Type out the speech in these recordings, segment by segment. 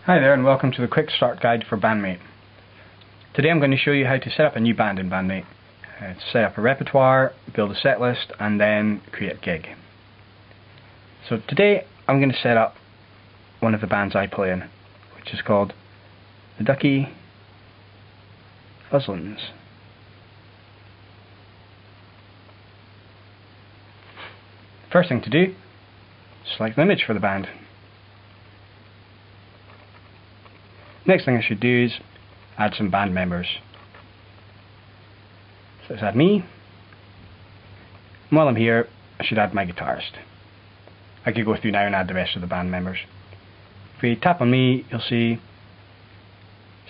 Hi there and welcome to the quick start guide for Bandm8. Today I'm going to show you how to set up a new band in Bandm8. Set up a repertoire, build a set list and then create a gig. So today I'm going to set up one of the bands I play in, which is called the Ducky Fuzzlins. First thing to do, select an image for the band. Next thing I should do is add some band members. So let's add me. And while I'm here, I should add my guitarist. I could go through now and add the rest of the band members. If we tap on me, you'll see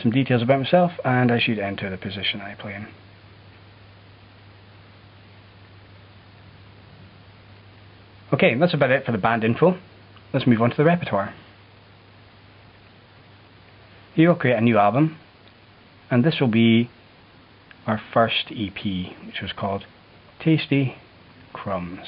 some details about myself, and I should enter the position I play in. Okay, that's about it for the band info. Let's move on to the repertoire. Here we'll create a new album, and this will be our first EP, which was called Tasty Crumbs.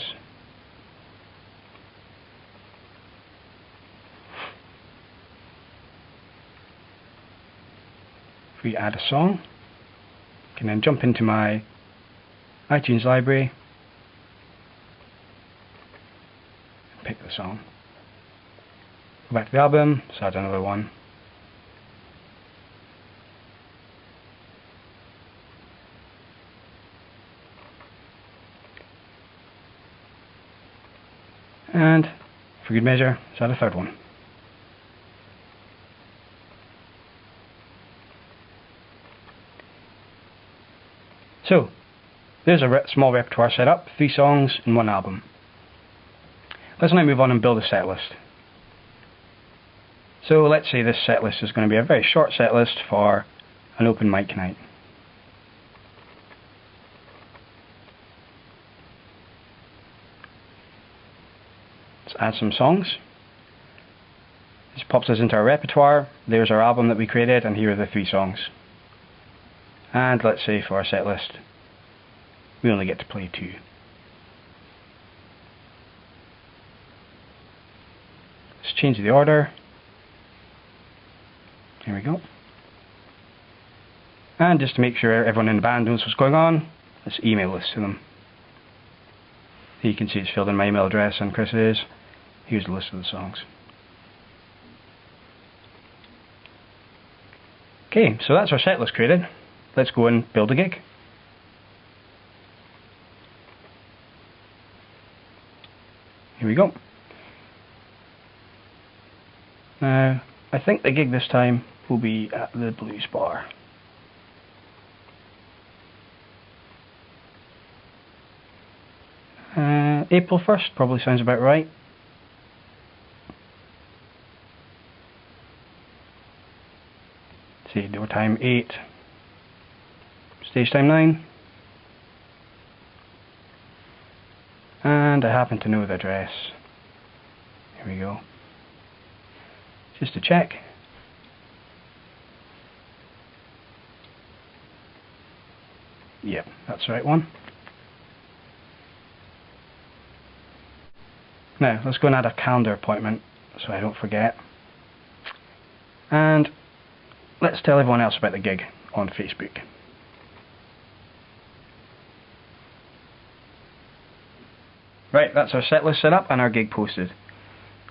If we add a song, I can then jump into my iTunes library, pick the song, go back to the album, so add another one. And for good measure, let's add a third one. So, there's a small repertoire set up, 3 songs in 1 album. Let's now move on and build a set list. So let's say this set list is going to be a very short set list for an open mic night. Let's add some songs. This pops us into our repertoire. There's our album that we created, and here are the 3 songs. And let's say for our set list, we only get to play 2. Let's change the order. Here we go. And just to make sure everyone in the band knows what's going on, let's email this to them. Here you can see it's filled in my email address and Chris's. Here's the list of the songs. Okay, so that's our set list created. Let's go and build a gig. Here we go. Now, I think the gig this time will be at the Blues Bar. April 1st probably sounds about right. See, door time 8, stage time 9, and I happen to know the address. Here we go. Just to check. Yep, that's the right one. Now, let's go and add a calendar appointment so I don't forget. And let's tell everyone else about the gig on Facebook. Right, that's our set list set up and our gig posted.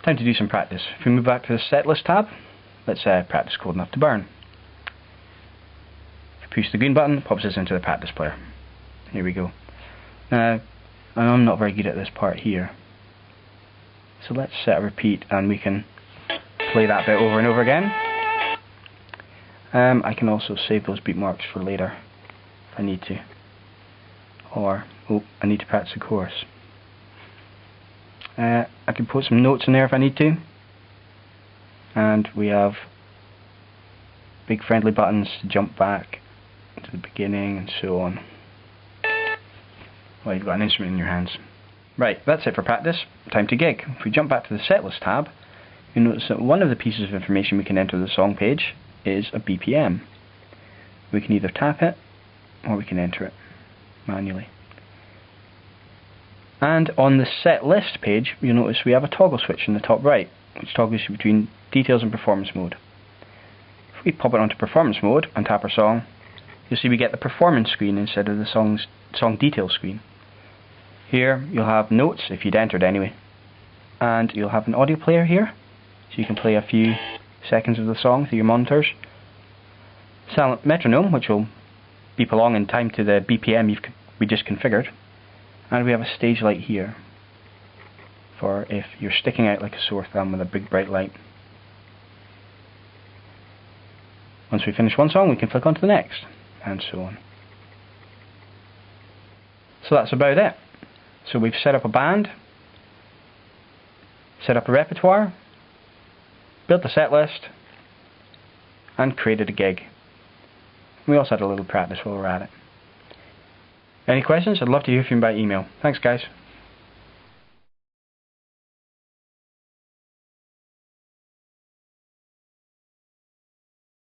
Time to do some practice. If we move back to the set list tab, let's practice Cold Enough to Burn. If we push the green button, it pops us into the practice player. Here we go. Now, I'm not very good at this part here. So let's set a repeat and we can play that bit over and over again. I can also save those beat marks for later if I need to. Or, I need to practice the chorus. I can put some notes in there if I need to. And we have big friendly buttons to jump back to the beginning and so on. Well, you've got an instrument in your hands. Right, that's it for practice. Time to gig. If we jump back to the setlist tab, you'll notice that one of the pieces of information we can enter the song page is a BPM. We can either tap it or we can enter it manually. And on the set list page, you'll notice we have a toggle switch in the top right, which toggles between details and performance mode. If we pop it onto performance mode and tap our song, you'll see we get the performance screen instead of the song details screen. Here you'll have notes if you'd entered anyway, and you'll have an audio player here, so you can play a few seconds of the song through your monitors. Silent metronome, which will beep along in time to the BPM we just configured, and we have a stage light here for if you're sticking out like a sore thumb with a big bright light. Once we finish one song, we can flick on to the next, and so on. So that's about it. So we've set up a band, set up a repertoire, built a set list, and created a gig. We also had a little practice while we're at it. Any questions? I'd love to hear from you by email. Thanks guys.